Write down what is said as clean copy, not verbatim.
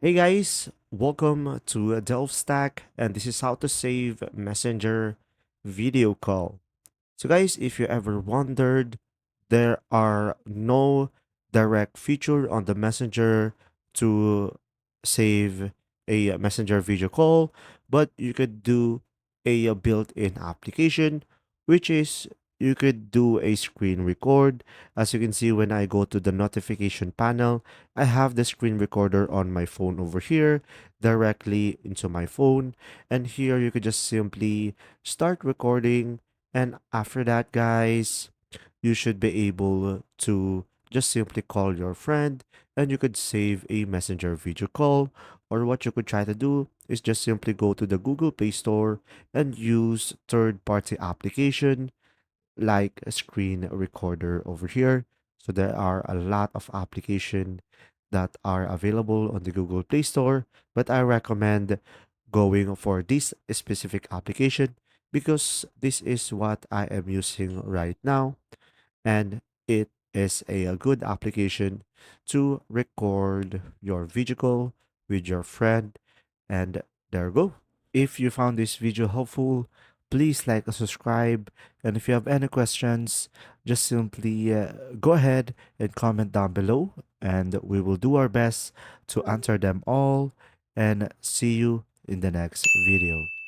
Hey guys, welcome to Delf Stack, and this is how to save Messenger video call. So, guys, if you ever wondered, there are no direct feature on the Messenger to save a Messenger video call, but you could do a built-in application, which is you could do a screen record. As you can see, when I go to the notification panel, I have the screen recorder on my phone over here directly into my phone. And here you could just simply start recording, and after that, guys, you should be able to just simply call your friend and you could save a messenger video call. Or what you could try to do is just simply go to the Google Play Store and use third-party application like a screen recorder over here. So there are a lot of application that are available on the Google Play Store, but I recommend going for this specific application because this is what I am using right now, and it is a good application to record your video call with your friend. And there you go. If you found this video helpful, please like and subscribe. And if you have any questions, just simply go ahead and comment down below, and we will do our best to answer them all. And see you in the next video.